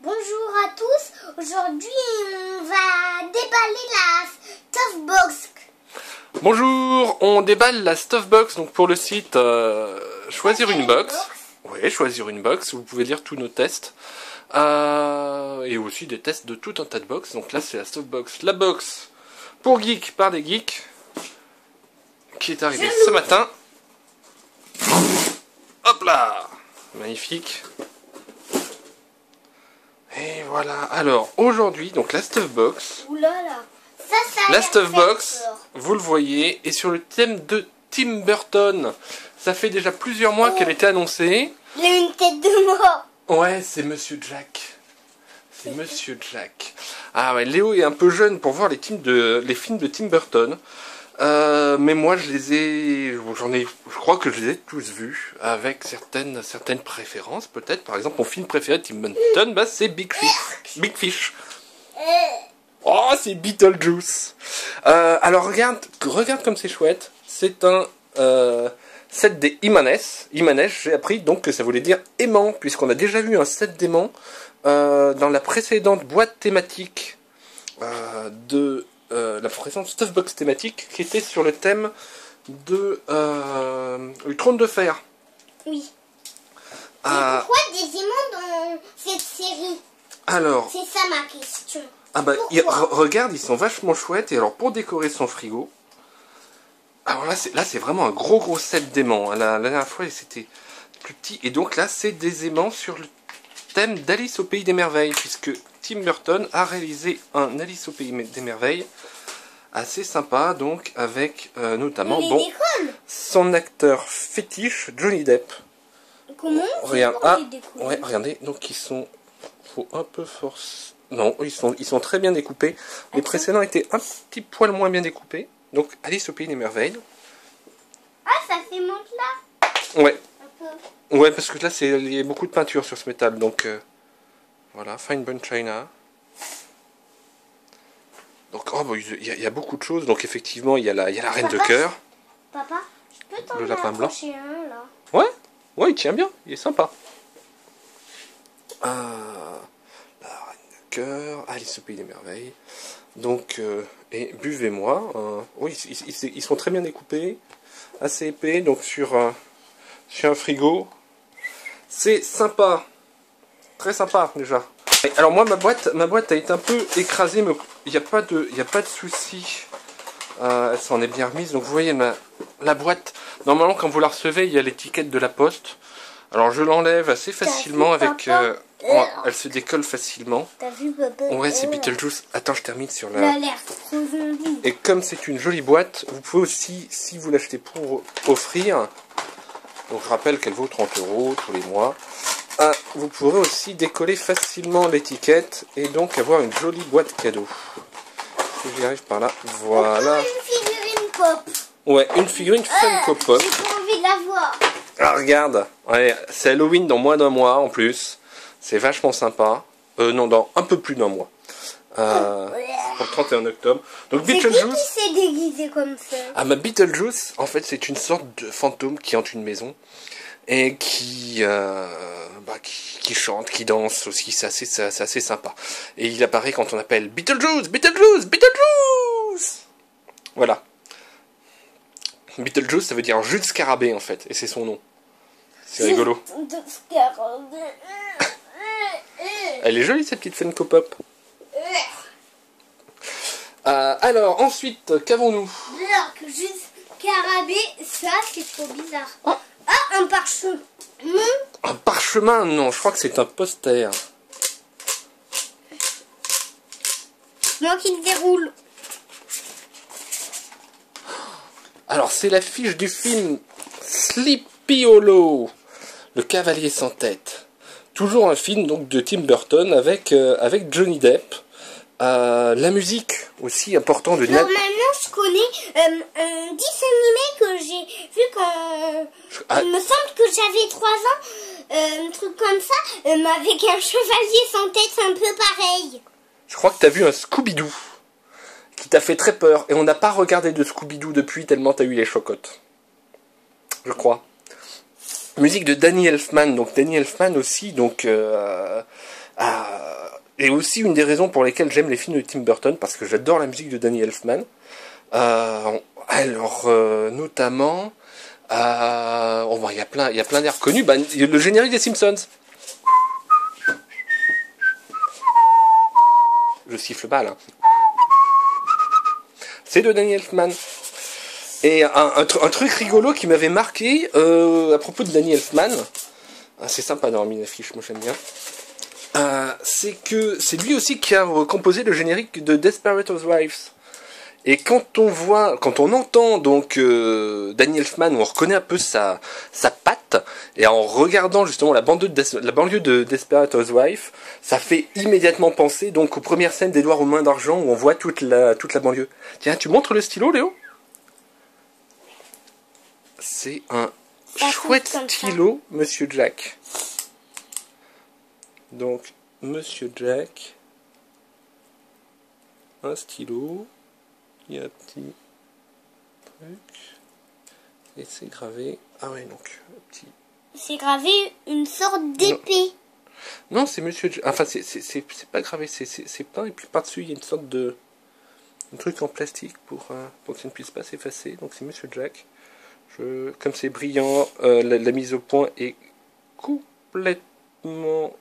Bonjour à tous, aujourd'hui on va déballer la Stuffbox. Bonjour, on déballe la Stuffbox donc pour le site Choisir une box. Oui, Choisir une box, vous pouvez lire tous nos tests. Et aussi des tests de tout un tas de box. Donc là c'est la Stuffbox, la box pour geeks par des geeks, qui est arrivée ce matin. Hop là, magnifique. Et voilà, alors aujourd'hui, donc la Stuffbox. Oulala, ça La Stuffbox, vous le voyez, est sur le thème de Tim Burton. Ça fait déjà plusieurs mois qu'elle était annoncée. Il a une tête de mort. Ouais, c'est Monsieur Jack. C'est Monsieur Jack. Ah ouais, Léo est un peu jeune pour voir les films de Tim Burton. Mais moi je les ai, je crois que je les ai tous vus avec certaines préférences peut-être. Par exemple, mon film préféré de Tim Burton, bah, c'est Big Fish. Big Fish. Oh, c'est Beetlejuice. Alors regarde comme c'est chouette. C'est un set des Imanes. Imanes, j'ai appris donc que ça voulait dire aimant, puisqu'on a déjà vu un set d'aimants dans la précédente boîte thématique de la précédente Stuffbox thématique qui était sur le thème de le trône de fer. Oui. Et pourquoi des aimants dans cette série? Alors, c'est ça ma question. Ah bah, regarde, ils sont vachement chouettes. Et alors, pour décorer son frigo, alors là c'est vraiment un gros set d'aimants. La dernière fois, c'était plus petit. Et donc là, c'est des aimants sur le thème d'Alice au Pays des Merveilles, puisque Tim Burton a réalisé un Alice au Pays des Merveilles assez sympa, donc avec notamment son acteur fétiche, Johnny Depp. Comment regardez, donc ils sont... Faut un peu force... Non, ils sont très bien découpés. Les précédents étaient un petit poil moins bien découpés. Donc, Alice au Pays des Merveilles. Ah, ça fait monte là. Ouais. Un peu. Ouais, parce que là, il y a beaucoup de peinture sur ce métal. Donc, voilà, Fine Bone China. Donc, oh, il y a beaucoup de choses. Donc, effectivement, il y a la Reine de Cœur. Papa, je peux t'en le lapin blanc. un, là. Ouais, il tient bien. Il est sympa. La Reine de Cœur, Alice au Pays des Merveilles. Donc, et buvez-moi. Oui, ils sont très bien découpés, assez épais, donc sur un frigo. C'est sympa, très sympa déjà. Et alors moi, ma boîte a été un peu écrasée, mais il n'y a pas de souci. Elle s'en est bien remise. Donc vous voyez la boîte. Normalement, quand vous la recevez, il y a l'étiquette de la poste. Alors je l'enlève assez facilement avec. Elle se décolle facilement. T'as vu, papa? Ouais, c'est Beetlejuice. Attends, je termine sur la... Il a l'air trop joli. Et comme c'est une jolie boîte, vous pouvez aussi, si vous l'achetez pour offrir, donc je rappelle qu'elle vaut 30 € tous les mois, vous pourrez aussi décoller facilement l'étiquette et donc avoir une jolie boîte cadeau. Si j'y arrive par là, voilà. Une figurine pop. Ouais, une figurine Funko Pop. J'ai pas envie de la voir. Ah, regarde, ouais, c'est Halloween dans moins d'un mois en plus. C'est vachement sympa. Non, dans un peu plus d'un mois. Pour le 31 octobre. Donc Beetlejuice. Qui s'est déguisé comme ça? Ah, ma Beetlejuice, en fait, c'est une sorte de fantôme qui hante une maison et qui chante, qui danse aussi. C'est assez sympa. Et il apparaît quand on appelle Beetlejuice, Beetlejuice, Beetlejuice. Voilà. Beetlejuice, ça veut dire Jules Scarabée en fait, et c'est son nom. C'est rigolo. Elle est jolie cette petite Funko Pop. Alors, ensuite, qu'avons-nous? Jules Scarabée, ça c'est trop bizarre. Un parchemin. Un parchemin? Non, je crois que c'est un poster. Moi qui le déroule. Alors, c'est l'affiche du film Sleepy Hollow, le cavalier sans tête. Toujours un film donc de Tim Burton avec Johnny Depp. La musique aussi importante de Alors maintenant je connais un dessin animé que j'ai vu quand il me semble que j'avais 3 ans, un truc comme ça, avec un chevalier sans tête un peu pareil. Je crois que tu as vu un Scooby-Doo qui t'a fait très peur. Et on n'a pas regardé de Scooby-Doo depuis tellement t'as eu les chocottes. Je crois. Musique de Danny Elfman. Donc Danny Elfman aussi, donc est aussi une des raisons pour lesquelles j'aime les films de Tim Burton, parce que j'adore la musique de Danny Elfman. Notamment, il y a plein d'airs connus. Le générique des Simpsons. Je siffle pas là. C'est de Danny Elfman. Et un truc rigolo qui m'avait marqué à propos de Danny Elfman, c'est sympa d'avoir mis une affiche, moi j'aime bien, c'est que c'est lui aussi qui a composé le générique de Desperate Housewives. Et quand on entend donc Danny Elfman, on reconnaît un peu sa patte, et en regardant justement la banlieue de Desperate Housewives, ça fait immédiatement penser donc aux premières scènes d'Edouard aux mains d'argent où on voit toute la banlieue. Tiens, tu montres le stylo, Léo? C'est un chouette stylo, Monsieur Jack. Donc, Monsieur Jack, un stylo. Il y a un petit truc. Et c'est gravé. Ah ouais, donc, un petit. C'est gravé une sorte d'épée. Non, c'est Monsieur Jack. Enfin, c'est pas gravé, c'est peint. Et puis par-dessus, il y a une sorte de. Un truc en plastique pour que ça ne puisse pas s'effacer. Donc, c'est Monsieur Jack. Comme c'est brillant, la mise au point est complètement.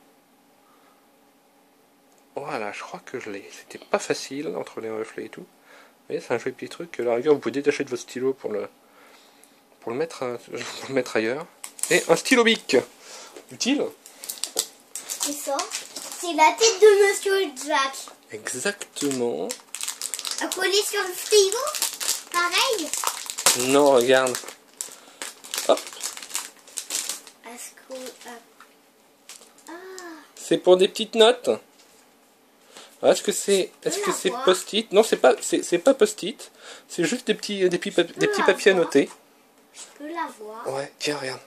Voilà, je crois que je l'ai. C'était pas facile entre les reflets et tout. Vous voyez, c'est un joli petit truc. À la rigueur, vous pouvez détacher de votre stylo pour le mettre ailleurs. Et un stylo bic. Utile. Et ça, c'est la tête de Monsieur Jack. Exactement. À coller sur le frigo. Pareil. Non, regarde. Hop. C'est pour des petites notes. Est-ce que c'est post-it? Non, c'est pas post-it. C'est juste des petits papiers à noter. Je peux la voir. Ouais, tiens, regarde.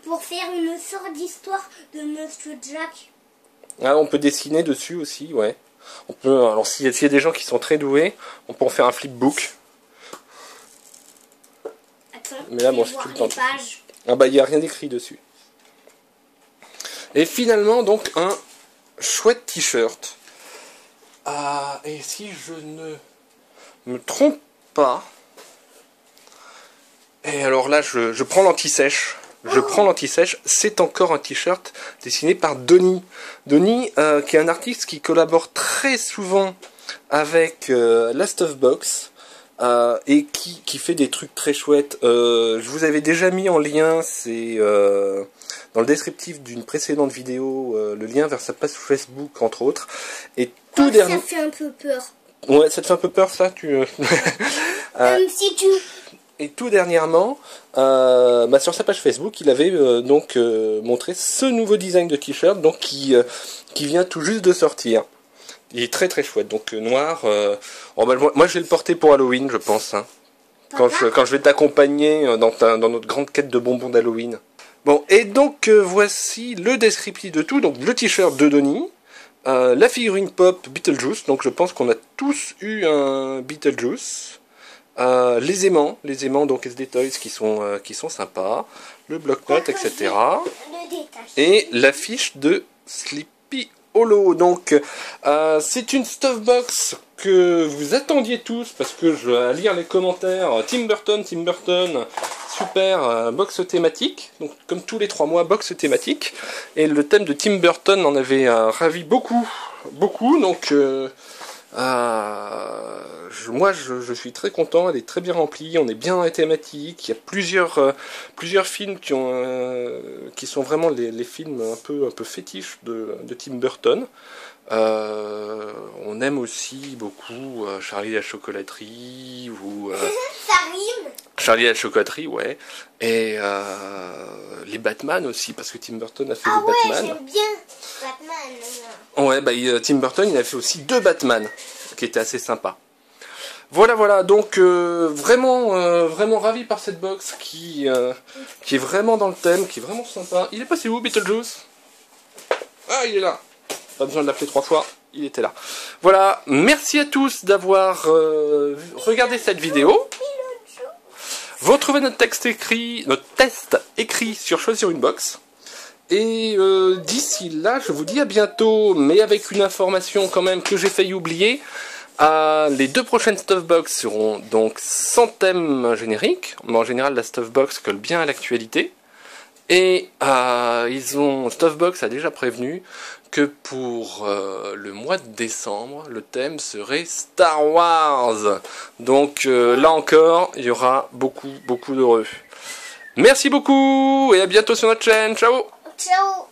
Pour faire une sorte d'histoire de Monsieur Jack. Ah, on peut dessiner dessus aussi, ouais. On peut. Alors, s'il y a des gens qui sont très doués, on peut en faire un flipbook. Attends, mais là, bon, c'est tout le temps. Pages. Ah bah, il n'y a rien d'écrit dessus. Et finalement, donc, un chouette t-shirt. Et si je ne me trompe pas, et alors là je prends l'anti-sèche, c'est encore un t-shirt dessiné par Donny. Donny, qui est un artiste qui collabore très souvent avec Last of Box, et qui fait des trucs très chouettes. Je vous avais déjà mis en lien, c'est dans le descriptif d'une précédente vidéo, le lien vers sa page Facebook entre autres. Et tout dernier. Ça fait un peu peur. Ouais, ça te fait un peu peur ça, Si tu. Et tout dernièrement, sur sa page Facebook, il avait montré ce nouveau design de t-shirt, donc qui vient tout juste de sortir. Il est très très chouette, donc noir. Moi je vais le porter pour Halloween, je pense. Hein, quand je vais t'accompagner dans notre grande quête de bonbons d'Halloween. Bon, et donc voici le descriptif de tout. Donc le t-shirt de Donny, la figurine pop Beetlejuice. Donc je pense qu'on a tous eu un Beetlejuice. Les aimants donc SD Toys qui sont sympas. Le bloc-notes, etc. Et l'affiche de Sleepy Hollow. Donc c'est une stuff box que vous attendiez tous, parce que à lire les commentaires, Tim Burton, super, box thématique, donc comme tous les 3 mois, box thématique, et le thème de Tim Burton en avait ravi beaucoup, donc moi je suis très content, elle est très bien remplie, on est bien dans les thématiques, il y a plusieurs films qui sont vraiment les films un peu fétiches de Tim Burton. On aime aussi beaucoup Charlie et la chocolaterie, ou Ça rime. Charlie et la chocolaterie, ouais, et les Batman aussi, parce que Tim Burton a fait des Batman. J'aime bien Batman. Ouais, Tim Burton il a fait aussi 2 Batman qui étaient assez sympas. Voilà, donc vraiment ravi par cette box qui est vraiment dans le thème, qui est vraiment sympa. Il est passé où, Beetlejuice? Ah, il est là. Pas besoin de l'appeler 3 fois, il était là. Voilà, merci à tous d'avoir regardé cette vidéo. Vous retrouvez notre test écrit sur Choisir une box. Et d'ici là, je vous dis à bientôt, mais avec une information quand même que j'ai failli oublier. Les 2 prochaines Stuffbox seront donc sans thème générique, mais en général la Stuffbox colle bien à l'actualité. Et Stuffbox a déjà prévenu que pour le mois de décembre, le thème serait Star Wars. Donc là encore, il y aura beaucoup d'heureux. Merci beaucoup et à bientôt sur notre chaîne. Ciao! Ciao!